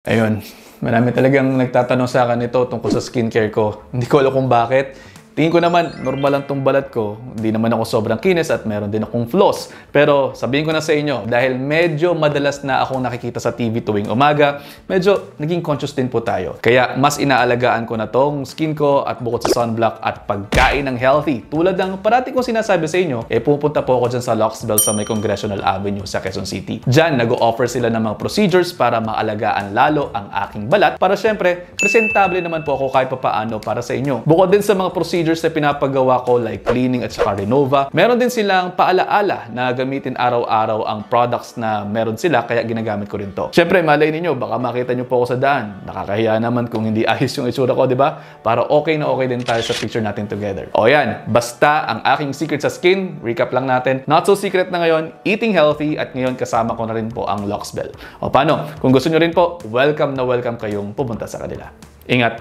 Ayun, marami talagang nagtatanong sa akin ito tungkol sa skincare ko. Hindi ko alam kung bakit. Tingin ko naman, normal lang tong balat ko. Hindi naman ako sobrang kinis at meron din akong flaws. Pero sabihin ko na sa inyo, dahil medyo madalas na akong nakikita sa TV tuwing umaga, medyo naging conscious din po tayo. Kaya mas inaalagaan ko na tong skin ko at bukod sa sunblock at pagkain ng healthy. Tulad ng parati kong sinasabi sa inyo, pupunta po ako dyan sa Loxbel sa may Congressional Avenue sa Quezon City. Diyan, nag-o-offer sila ng mga procedures para maalagaan lalo ang aking balat. Para syempre, presentable naman po ako kahit papaano para sa inyo. Bukod din sa mga procedures na pinapagawa ko like cleaning at saka Renova, meron din silang paalaala na gamitin araw-araw ang products na meron sila kaya ginagamit ko rin to. Syempre, malay ninyo, baka makita nyo po ako sa daan. Nakakahiya naman kung hindi ayos yung itsura ko, di ba? Para okay na okay din tayo sa picture natin together. O yan, basta ang aking secret sa skin, recap lang natin. Not so secret na ngayon, eating healthy at ngayon kasama ko na rin po ang Loxbel. O paano? Kung gusto nyo rin po, welcome na welcome kayong pumunta sa kanila. Ingat!